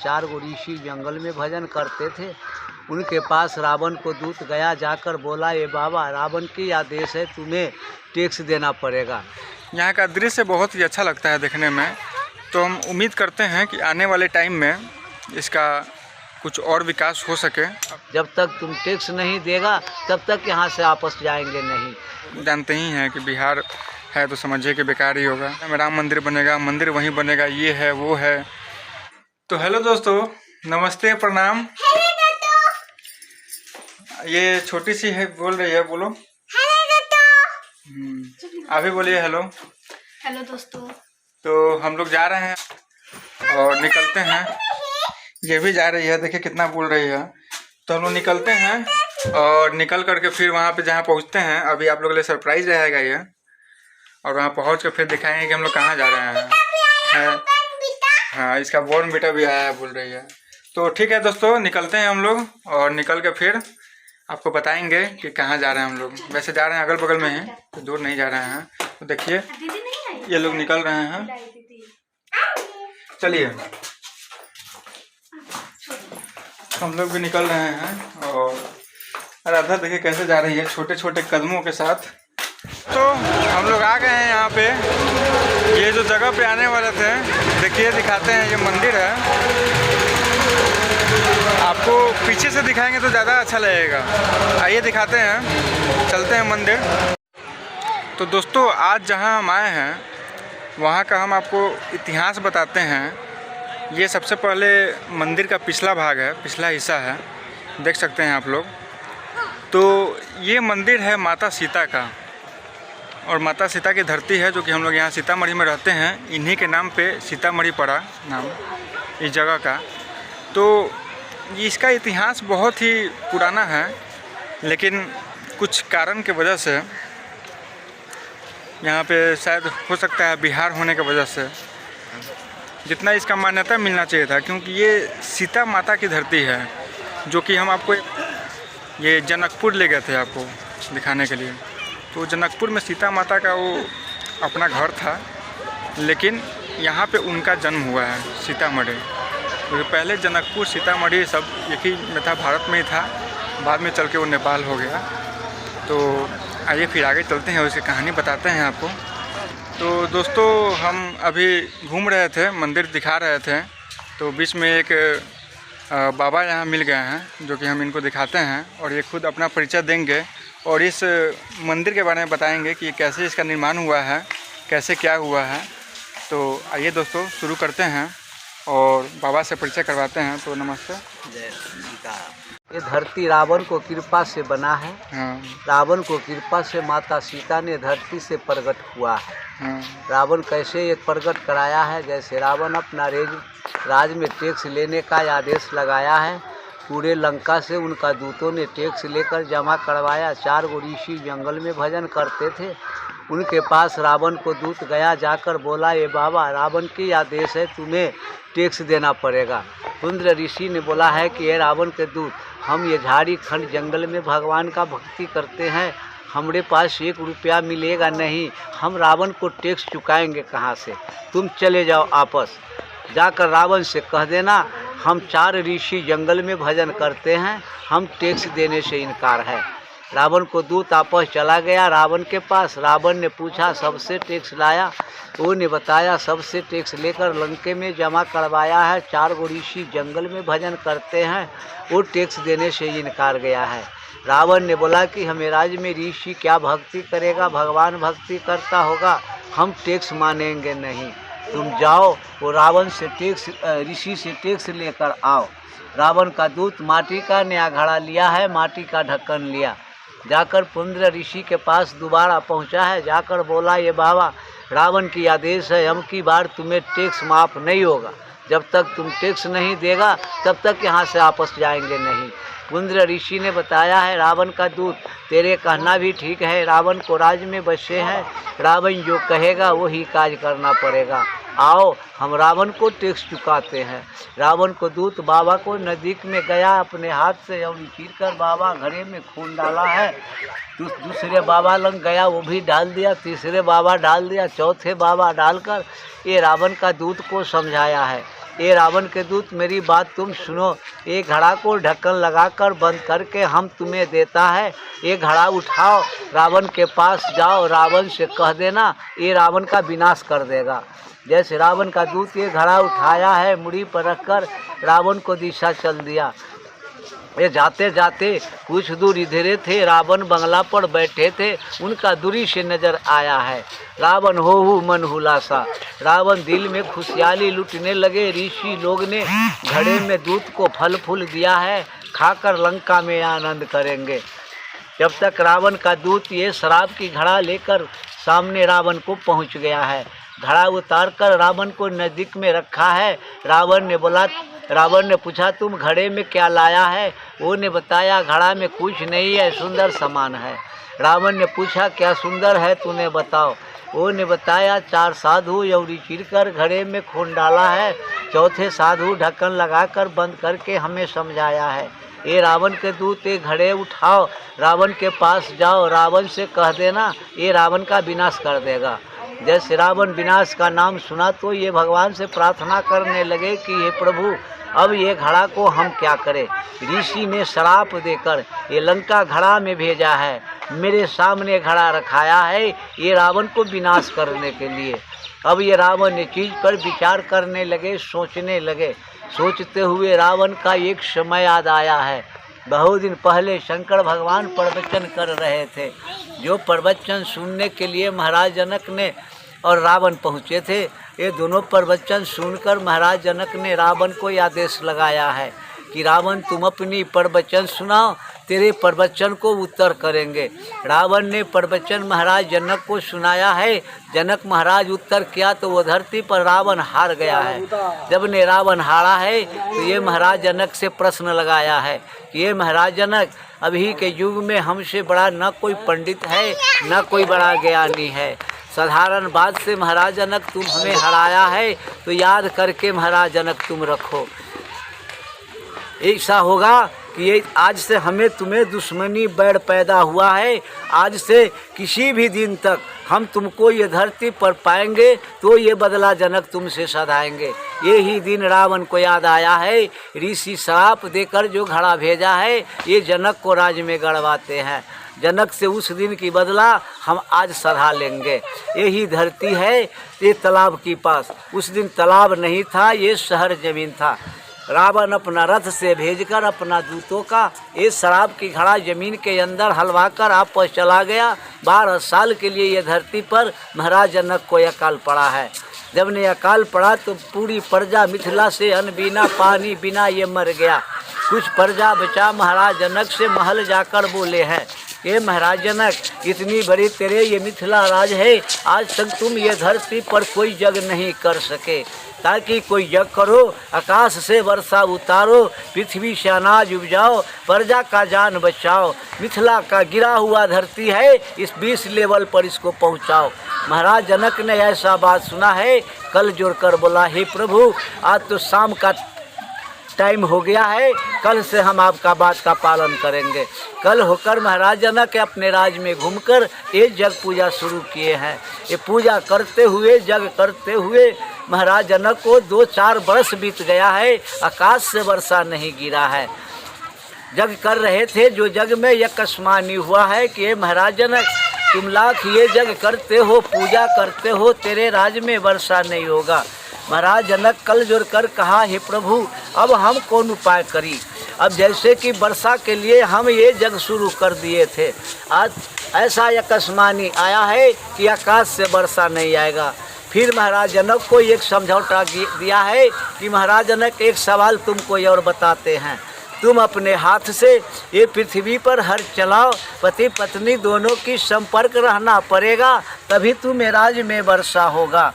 4 गो ऋषि जंगल में भजन करते थे। उनके पास रावण को दूत गया, जाकर बोला, ये बाबा रावण की आदेश है, तुम्हें टैक्स देना पड़ेगा। यहाँ का दृश्य बहुत ही अच्छा लगता है देखने में। तो हम उम्मीद करते हैं कि आने वाले टाइम में इसका कुछ और विकास हो सके। जब तक तुम टैक्स नहीं देगा तब तक यहाँ से वापस जाएंगे नहीं। जानते ही हैं कि बिहार है तो समझिए कि बेकार ही होगा। राम मंदिर बनेगा, मंदिर वहीं बनेगा, ये है वो है। तो हेलो दोस्तों, नमस्ते, प्रणाम। ये छोटी सी है, बोल रही है, बोलो। अभी बोलिए हेलो। हेलो दोस्तों। तो हम लोग जा रहे हैं और निकलते हैं। ये भी जा रही है, देखिए कितना बोल रही है। तो हम लोग निकलते हैं और निकल करके फिर वहाँ पे जहाँ पहुँचते हैं, अभी आप लोगों के लिए सरप्राइज रहेगा ये। और वहाँ पहुँच कर फिर दिखाएंगे कि हम लोग कहाँ जा रहे हैं। हाँ, इसका बोर्न बेटा भी आया है, बोल रही है। तो ठीक है दोस्तों, निकलते हैं हम लोग और निकल के फिर आपको बताएंगे कि कहाँ जा रहे हैं हम लोग। वैसे जा रहे हैं अगल बगल में ही, तो दूर नहीं जा रहे हैं। तो देखिए ये लोग निकल रहे हैं, चलिए हम लोग भी निकल रहे हैं। और राधा देखिए कैसे जा रही है, छोटे छोटे कदमों के साथ। तो हम लोग आ गए हैं यहाँ पे। ये जो जगह पे आने वाले थे, देखिए दिखाते हैं, ये मंदिर है। आपको पीछे से दिखाएंगे तो ज़्यादा अच्छा लगेगा। आइए दिखाते हैं, चलते हैं मंदिर। तो दोस्तों आज जहाँ हम आए हैं वहाँ का हम आपको इतिहास बताते हैं। ये सबसे पहले मंदिर का पिछला भाग है, पिछला हिस्सा है, देख सकते हैं आप लोग। तो ये मंदिर है माता सीता का, और माता सीता की धरती है, जो कि हम लोग यहाँ सीतामढ़ी में रहते हैं। इन्हीं के नाम पे सीतामढ़ी पड़ा नाम इस जगह का। तो इसका इतिहास बहुत ही पुराना है, लेकिन कुछ कारण की वजह से यहाँ पे शायद हो सकता है बिहार होने की वजह से जितना इसका मान्यता मिलना चाहिए था, क्योंकि ये सीता माता की धरती है। जो कि हम आपको ये जनकपुर ले गए थे आपको दिखाने के लिए। तो जनकपुर में सीता माता का वो अपना घर था, लेकिन यहाँ पे उनका जन्म हुआ है सीतामढ़ी। तो पहले जनकपुर सीतामढ़ी सब एक ही में था, भारत में ही था। बाद में चल के वो नेपाल हो गया। तो आइए फिर आगे चलते हैं, उसकी कहानी बताते हैं आपको। तो दोस्तों हम अभी घूम रहे थे, मंदिर दिखा रहे थे। तो बीच में एक बाबा यहाँ मिल गए हैं, जो कि हम इनको दिखाते हैं और ये खुद अपना परिचय देंगे और इस मंदिर के बारे में बताएंगे कि कैसे इसका निर्माण हुआ है, कैसे क्या हुआ है। तो आइए दोस्तों शुरू करते हैं और बाबा से परिचय करवाते हैं। तो नमस्ते। जय सीता। ये धरती रावण को कृपा से बना है। हाँ। रावण को कृपा से माता सीता ने धरती से प्रकट हुआ है। हाँ। रावण कैसे ये प्रकट कराया है, जैसे रावण अपना राज में टैक्स लेने का आदेश लगाया है। पूरे लंका से उनका दूतों ने टैक्स लेकर जमा करवाया। 4 गो ऋषि जंगल में भजन करते थे। उनके पास रावण को दूत गया, जाकर बोला, ये बाबा रावण की आदेश है, तुम्हें टैक्स देना पड़ेगा। इंद्र ऋषि ने बोला है कि ये रावण के दूत, हम ये झाड़ी खंड जंगल में भगवान का भक्ति करते हैं, हमारे पास 1 रुपया मिलेगा नहीं, हम रावण को टैक्स चुकाएंगे कहाँ से, तुम चले जाओ आपस। जाकर रावण से कह देना, हम 4 ऋषि जंगल में भजन करते हैं, हम टैक्स देने से इनकार है। रावण को दूत आपस चला गया रावण के पास। रावण ने पूछा, सबसे टैक्स लाया? वो ने बताया, सबसे टैक्स लेकर लंके में जमा करवाया है। 4 गो ऋषि जंगल में भजन करते हैं, वो टैक्स देने से इनकार गया है। रावण ने बोला कि हमें राज्य में ऋषि क्या भक्ति करेगा, भगवान भक्ति करता होगा, हम टैक्स मानेंगे नहीं। तुम जाओ, वो रावण से टैक्स ऋषि से टैक्स लेकर आओ। रावण का दूत माटी का नया घड़ा लिया है, माटी का ढक्कन लिया, जाकर पुंद्र ऋषि के पास दोबारा पहुंचा है। जाकर बोला, ये बाबा रावण की आदेश है, हम की बार तुम्हें टैक्स माफ़ नहीं होगा, जब तक तुम टैक्स नहीं देगा तब तक यहाँ से वापस जाएंगे नहीं। पुंद्र ऋषि ने बताया है, रावण का दूत, तेरे कहना भी ठीक है, रावण को राज में बसे हैं, रावण जो कहेगा वही काज करना पड़ेगा। आओ हम रावण को टैक्स चुकाते हैं। रावण को दूत बाबा को नज़दीक में गया, अपने हाथ से अवरी चीर कर बाबा घड़े में खून डाला है। दूसरे बाबा लंग गया, वो भी डाल दिया, तीसरे बाबा डाल दिया, चौथे बाबा डालकर ये रावण का दूत को समझाया है। ये रावण के दूत मेरी बात तुम सुनो, ये घड़ा को ढक्कन लगाकर बंद करके हम तुम्हें देता है, ये घड़ा उठाओ, रावण के पास जाओ, रावण से कह देना ये रावण का विनाश कर देगा। जैसे रावण का दूत ये घड़ा उठाया है, मुड़ी पर रखकर रावण को दिशा चल दिया। ये जाते जाते कुछ दूर इधरे थे, रावण बंगला पर बैठे थे, उनका दूरी से नजर आया है। रावण हो मन हुलासा, रावण दिल में खुशहाली लुटने लगे। ऋषि लोग ने घड़े में दूध को फल फूल दिया है, खाकर लंका में आनंद करेंगे। जब तक रावण का दूत ये शराब की घड़ा लेकर सामने रावण को पहुंच गया है। घड़ा उतारकर रावण को नज़दीक में रखा है। रावण ने पूछा तुम घड़े में क्या लाया है? वो ने बताया घड़ा में कुछ नहीं है, सुंदर सामान है। रावण ने पूछा क्या सुंदर है तूने बताओ? वो ने बताया 4 साधु यौरी चीरकर घड़े में खून डाला है, चौथे साधु ढक्कन लगाकर बंद करके हमें समझाया है। ये रावण के दूत ये घड़े उठाओ, रावण के पास जाओ, रावण से कह देना ये रावण का विनाश कर देगा। जैसे रावण विनाश का नाम सुना तो ये भगवान से प्रार्थना करने लगे कि हे प्रभु अब ये घड़ा को हम क्या करें। ऋषि ने श्राप देकर ये लंका घड़ा में भेजा है, मेरे सामने घड़ा रखाया है ये रावण को विनाश करने के लिए। अब ये रावण ये चीज़ पर विचार करने लगे, सोचने लगे। सोचते हुए रावण का एक समय याद आया है। बहुत दिन पहले शंकर भगवान प्रवचन कर रहे थे, जो प्रवचन सुनने के लिए महाराज जनक ने और रावण पहुँचे थे। ये दोनों प्रवचन सुनकर महाराज जनक ने रावण को यह आदेश लगाया है कि रावण तुम अपनी प्रवचन सुनाओ, तेरे प्रवचन को उत्तर करेंगे। रावण ने प्रवचन महाराज जनक को सुनाया है। जनक महाराज उत्तर किया तो वो धरती पर रावण हार गया है। जब ने रावण हारा है तो ये महाराज जनक से प्रश्न लगाया है कि ये महाराज जनक अभी के युग में हमसे बड़ा न कोई पंडित है न कोई बड़ा ज्ञानी है। साधारण बात से महाराज जनक तुम हमें हराया है तो याद करके महाराज जनक तुम रखो। ऐसा होगा कि ये आज से हमें तुम्हें दुश्मनी बैर पैदा हुआ है, आज से किसी भी दिन तक हम तुमको ये धरती पर पाएंगे तो ये बदला जनक तुमसे सधाएंगे। यही दिन रावण को याद आया है, ऋषि श्राप देकर जो घड़ा भेजा है ये जनक को राज में गड़वाते हैं। जनक से उस दिन की बदला हम आज सधा लेंगे। यही धरती है ये तालाब के पास। उस दिन तालाब नहीं था, ये शहर जमीन था। रावण अपना रथ से भेजकर अपना दूतों का ये शराब की घड़ा जमीन के अंदर हलवाकर वापस चला गया। 12 साल के लिए ये धरती पर महाराज जनक को अकाल पड़ा है। जब ने अकाल पड़ा तो पूरी प्रजा मिथिला से अन्न बिना पानी बिना ये मर गया। कुछ प्रजा बचा महाराज जनक से महल जाकर बोले हैं ये महाराज जनक इतनी बड़ी तेरे ये मिथिला राज है, आज तक तुम ये धरती पर कोई जग नहीं कर सके, ताकि कोई जग करो, आकाश से वर्षा उतारो, पृथ्वी से अनाज उपजाओ, प्रजा का जान बचाओ। मिथिला का गिरा हुआ धरती है, इस 20 लेवल पर इसको पहुंचाओ। महाराज जनक ने ऐसा बात सुना है, कल जोड़ कर बोला हे प्रभु आज तो शाम का टाइम हो गया है, कल से हम आपका बात का पालन करेंगे। कल होकर महाराज जनक अपने राज में घूमकर ये जग पूजा शुरू किए हैं। ये पूजा करते हुए जग करते हुए महाराज जनक को 2-4 वर्ष बीत गया है, आकाश से वर्षा नहीं गिरा है। जग कर रहे थे, जो जग में यह कस्मानी हुआ है कि ये महाराज जनक तुम लाख ये जग करते हो, पूजा करते हो, तेरे राज में वर्षा नहीं होगा। महाराज जनक कल जोड़ कर कहा हे प्रभु अब हम कौन उपाय करी। अब जैसे कि वर्षा के लिए हम ये जग शुरू कर दिए थे, आज ऐसा अकस्मानी आया है कि आकाश से वर्षा नहीं आएगा। फिर महाराज जनक को एक समझौता दिया है कि महाराज जनक एक सवाल तुमको और बताते हैं, तुम अपने हाथ से ये पृथ्वी पर हर चलाओ, पति पत्नी दोनों की संपर्क रहना पड़ेगा, तभी तुम्हें राज में वर्षा होगा।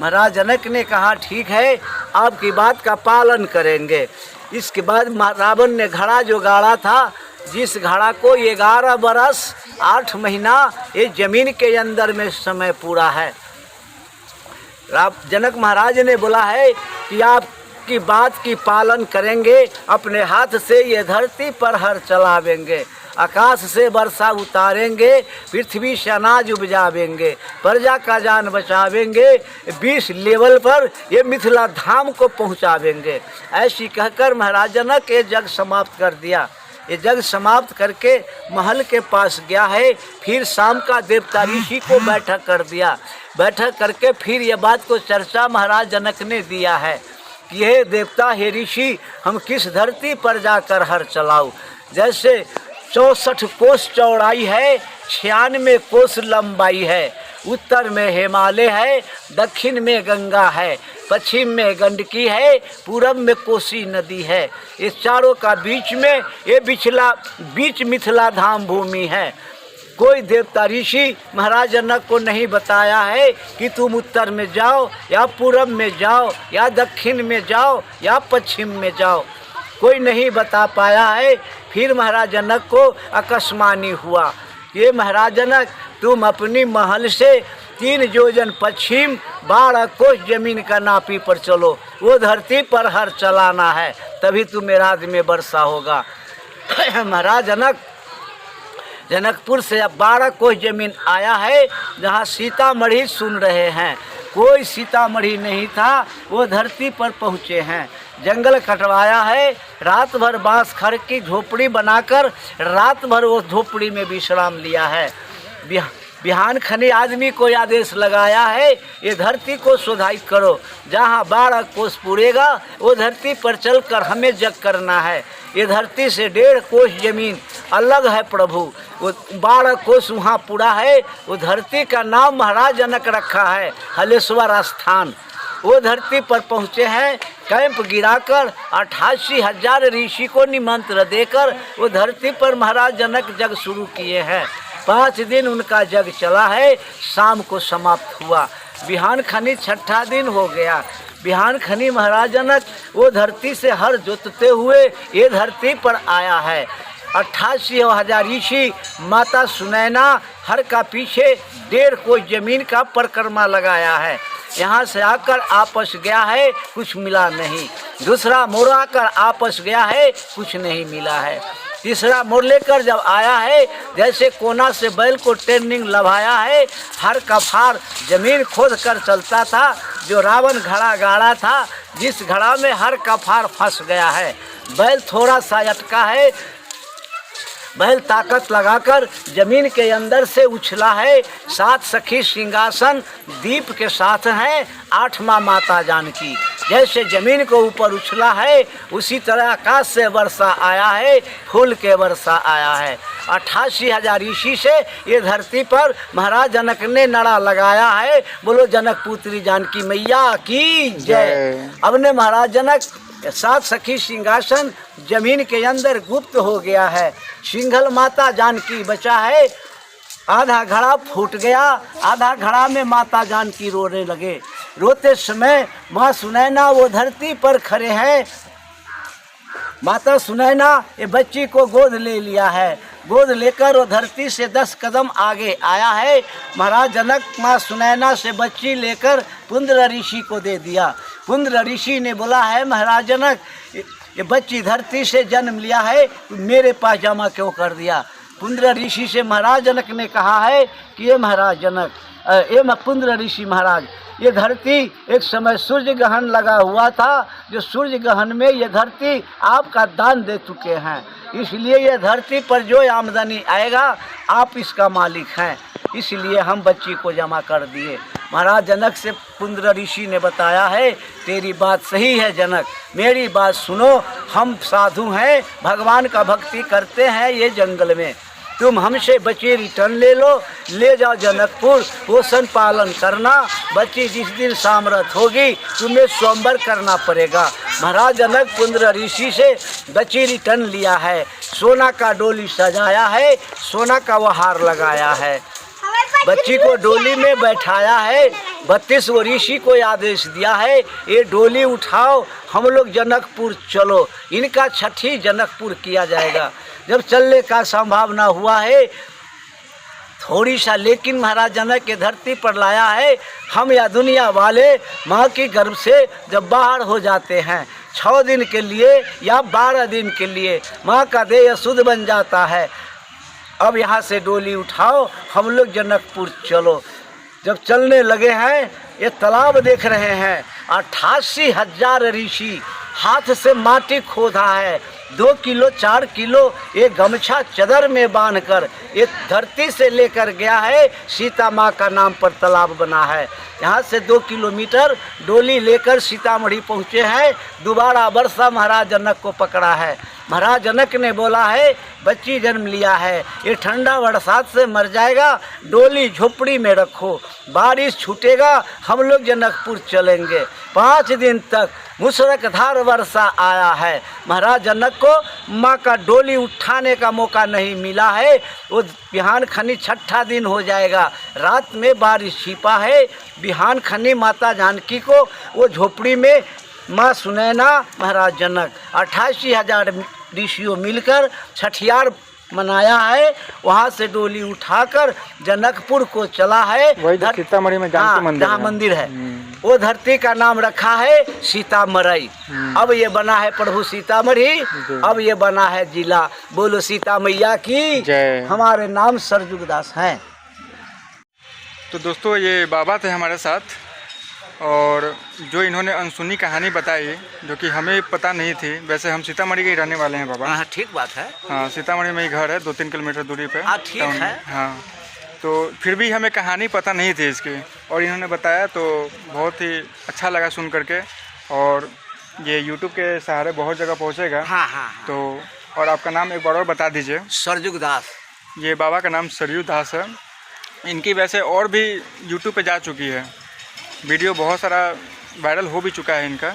महाराज जनक ने कहा ठीक है आपकी बात का पालन करेंगे। इसके बाद रावण ने घड़ा जो गाड़ा था, जिस घड़ा को 11 बरस 8 महीना ये जमीन के अंदर में समय पूरा है। जनक महाराज ने बोला है कि आपकी बात की पालन करेंगे, अपने हाथ से ये धरती पर हर चलावेंगे। आकाश से वर्षा उतारेंगे, पृथ्वी से अनाज उपजावेंगे, प्रजा का जान बचावेंगे, 20 लेवल पर ये मिथिला धाम को पहुँचावेंगे। ऐसी कहकर महाराज जनक ये जग समाप्त कर दिया। ये जग समाप्त करके महल के पास गया है। फिर शाम का देवता ऋषि को बैठक कर दिया। बैठक करके फिर ये बात को चर्चा महाराज जनक ने दिया है कि हे देवता, हे ऋषि, हम किस धरती पर जाकर हर चलाऊं। जैसे 64 कोस चौड़ाई है, 96 कोस लंबाई है, उत्तर में हिमालय है, दक्षिण में गंगा है, पश्चिम में गंडकी है, पूरब में कोसी नदी है। इस चारों का बीच में ये बीच मिथिला धाम भूमि है। कोई देवता ऋषि महाराज जनक को नहीं बताया है कि तुम उत्तर में जाओ या पूरब में जाओ या दक्षिण में जाओ या पश्चिम में जाओ, कोई नहीं बता पाया है। फिर महाराज जनक को आकाशवाणी हुआ, ये महाराज जनक, तुम अपनी महल से 3 योजन पश्चिम 12 कोस जमीन का नापी पर चलो, वो धरती पर हर चलाना है, तभी तुम्हें राज्य में वर्षा होगा। महाराज जनकपुर से अब 12 कोस जमीन आया है, जहाँ सीतामढ़ी सुन रहे हैं। कोई सीतामढ़ी नहीं था, वो धरती पर पहुँचे हैं। जंगल कटवाया है, रात भर बांस खड़ की झोपड़ी बनाकर रात भर वो झोपड़ी में विश्राम लिया है। बिहान खनी आदमी को आदेश लगाया है, ये धरती को शोधाई करो, जहाँ 12 कोस पूरेगा वो धरती पर चलकर हमें जग करना है। ये धरती से 1.5 कोस जमीन अलग है प्रभु, वो 12 कोस वहाँ पूरा है। वो धरती का नाम महाराज जनक रखा है हलेश्वर स्थान। वो धरती पर पहुँचे हैं, कैंप गिराकर 88,000 ऋषि को निमंत्रण देकर वो धरती पर महाराज जनक जग शुरू किए हैं। 5 दिन उनका जग चला है, शाम को समाप्त हुआ। बिहान खनी 6ठा दिन हो गया। बिहान खनी महाराज जनक वो धरती से हर जोतते हुए ये धरती पर आया है। 88,000 ऋषि, माता सुनैना हर का पीछे 1.5 कोस जमीन का परिक्रमा लगाया है। यहाँ से आकर आपस गया है, कुछ मिला नहीं। दूसरा मोड़ आकर आपस गया है, कुछ नहीं मिला है। तीसरा मोड़ लेकर जब आया है, जैसे कोना से बैल को ट्रेनिंग लभाया है, हर कफार जमीन खोद कर चलता था। जो रावण घड़ा गाड़ा था, जिस घड़ा में हर कफार फंस गया है। बैल थोड़ा सा अटका है, बैल ताकत लगाकर जमीन के अंदर से उछला है। 7 सखी सिंहासन दीप के साथ हैं, 8वां माता जानकी। जैसे जमीन को ऊपर उछला है, उसी तरह आकाश से वर्षा आया है, फूल के वर्षा आया है। 88,000 ऋषि से ये धरती पर महाराज जनक ने नड़ा लगाया है। बोलो जनक पुत्री जानकी मैया की जय। अब ने महाराज जनक 7 सखी सिंहासन जमीन के अंदर गुप्त हो गया है। सिंघल माता जानकी बचा है। आधा घड़ा फूट गया, आधा घड़ा में माता जानकी रोने लगे। रोते समय माँ सुनैना वो धरती पर खड़े हैं। माता सुनैना ये बच्ची को गोद ले लिया है। गोद लेकर वो धरती से 10 कदम आगे आया है। महाराज जनक माँ सुनैना से बच्ची लेकर पुंद्र ऋषि को दे दिया। पुंद्र ऋषि ने बोला है, महाराज जनक ये बच्ची धरती से जन्म लिया है, मेरे पास जमा क्यों कर दिया। पुंद्र ऋषि से महाराज जनक ने कहा है कि ये महाराज जनक, ये पुंद्र ऋषि महाराज, ये धरती एक समय सूर्य ग्रहण लगा हुआ था, जो सूर्य ग्रहण में ये धरती आपका दान दे चुके हैं, इसलिए ये धरती पर जो आमदनी आएगा आप इसका मालिक हैं, इसलिए हम बच्ची को जमा कर दिए। महाराज जनक से पुंद्र ऋषि ने बताया है, तेरी बात सही है जनक, मेरी बात सुनो, हम साधु हैं, भगवान का भक्ति करते हैं ये जंगल में, तुम हमसे बच्ची रिटर्न ले लो, ले जाओ जनकपुर, पोषण पालन करना, बच्ची जिस दिन सामर्थ होगी तुम्हें स्वयंवर करना पड़ेगा। महाराज जनक पुंद्र ऋषि से बच्ची रिटर्न लिया है, सोना का डोली सजाया है, सोना का वो हार लगाया है, बच्ची को डोली में बैठाया है। 32 ऋषि को आदेश दिया है, ये डोली उठाओ, हम लोग जनकपुर चलो, इनका छठी जनकपुर किया जाएगा। जब चलने का संभावना हुआ है थोड़ी सा, लेकिन महाराज जनक के धरती पर लाया है। हम या दुनिया वाले माँ के गर्भ से जब बाहर हो जाते हैं 6 दिन के लिए या 12 दिन के लिए, माँ का देह शुद्ध बन जाता है। अब यहाँ से डोली उठाओ, हम लोग जनकपुर चलो। जब चलने लगे हैं, ये तालाब देख रहे हैं, 88,000 ऋषि हाथ से माटी खोदा है, 2 किलो 4 किलो ये गमछा चदर में बांधकर ये धरती से लेकर गया है। सीता माँ का नाम पर तालाब बना है। यहाँ से 2 किलोमीटर डोली लेकर सीतामढ़ी पहुँचे हैं। दोबारा वर्षा महाराज जनक को पकड़ा है। महाराज जनक ने बोला है, बच्ची जन्म लिया है, ये ठंडा बरसात से मर जाएगा, डोली झोपड़ी में रखो, बारिश छूटेगा, हम लोग जनकपुर चलेंगे। 5 दिन तक मुसलधार वर्षा आया है। महाराज जनक को माँ का डोली उठाने का मौका नहीं मिला है। वो बिहान खनी 6ठा दिन हो जाएगा, रात में बारिश छिपा है। बिहान खनी माता जानकी को वो झोपड़ी में माँ सुनैना, महाराज जनक 88,000 ऋषियों मिलकर छठियार मनाया है। वहाँ से डोली उठाकर जनकपुर को चला है। वही सीतामढ़ी में जानकी मंदिर जहाँ मंदिर है, वो धरती का नाम रखा है सीतामढ़ी। अब ये बना है प्रभु सीतामढ़ी, अब ये बना है जिला। बोलो सीता मैया की जय। हमारे नाम सरजुगदास हैं। तो दोस्तों, ये बाबा थे हमारे साथ, और जो इन्होंने अनसुनी कहानी बताई जो कि हमें पता नहीं थी। वैसे हम सीतामढ़ी के ही रहने वाले हैं बाबा। हाँ, ठीक बात है। हाँ, सीतामढ़ी में ही घर है, 2-3 किलोमीटर दूरी पे। ठीक है। हाँ, तो फिर भी हमें कहानी पता नहीं थी इसकी, और इन्होंने बताया तो बहुत ही अच्छा लगा सुन करके। और ये यूट्यूब के सहारे बहुत जगह पहुँचेगा। हाँ, हाँ। तो और आपका नाम एक बार और बता दीजिए। सरजुगदास। ये बाबा का नाम सरयू दास है। इनकी वैसे और भी यूट्यूब पे जा चुकी है वीडियो, बहुत सारा वायरल हो भी चुका है इनका।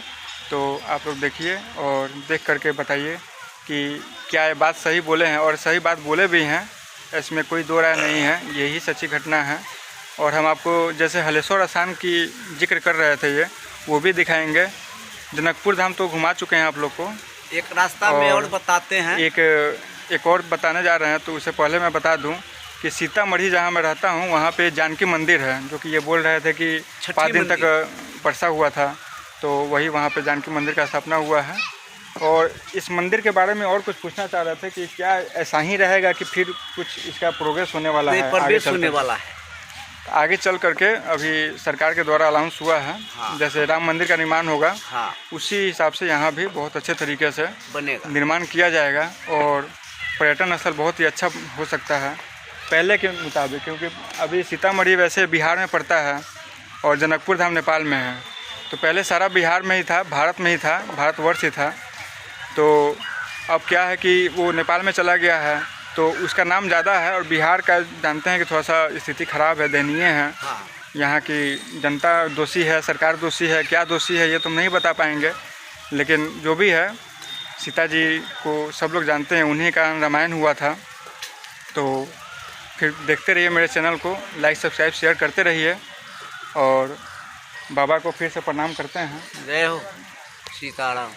तो आप लोग देखिए और देख करके बताइए कि क्या ये बात सही बोले हैं, और सही बात बोले भी हैं, इसमें कोई दो राय नहीं है, यही सच्ची घटना है। और हम आपको जैसे हलेश्वर स्थान की जिक्र कर रहे थे, ये वो भी दिखाएंगे। जनकपुर धाम तो घुमा चुके हैं आप लोग को, एक रास्ता में और बताते हैं। एक और बताने जा रहे हैं। तो उससे पहले मैं बता दूं कि सीतामढ़ी जहां मैं रहता हूं वहां पे जानकी मंदिर है, जो कि ये बोल रहे थे कि 5 दिन तक वर्षा हुआ था, तो वही वहां पे जानकी मंदिर का स्थापना हुआ है। और इस मंदिर के बारे में और कुछ पूछना चाह रहे थे कि क्या ऐसा ही रहेगा कि फिर कुछ इसका प्रोग्रेस होने वाला है? प्रोग्रेस होने वाला है आगे चल करके। अभी सरकार के द्वारा अनाउंस हुआ है। हाँ। जैसे राम मंदिर का निर्माण होगा, हाँ। उसी हिसाब से यहाँ भी बहुत अच्छे तरीके से बनेगा, निर्माण किया जाएगा, और पर्यटन स्थल बहुत ही अच्छा हो सकता है पहले के मुताबिक। क्योंकि अभी सीतामढ़ी वैसे बिहार में पड़ता है और जनकपुर धाम नेपाल में है। तो पहले सारा बिहार में ही था, भारत में ही था, भारतवर्ष ही था। तो अब क्या है कि वो नेपाल में चला गया है, तो उसका नाम ज़्यादा है। और बिहार का जानते हैं कि थोड़ा सा स्थिति ख़राब है, दयनीय है। हाँ। यहाँ की जनता दोषी है, सरकार दोषी है, क्या दोषी है ये तो नहीं बता पाएंगे। लेकिन जो भी है, सीता जी को सब लोग जानते हैं, उन्हीं का रामायण हुआ था। तो फिर देखते रहिए मेरे चैनल को, लाइक सब्सक्राइब शेयर करते रहिए। और बाबा को फिर से प्रणाम करते हैं। जय हो सीताराम।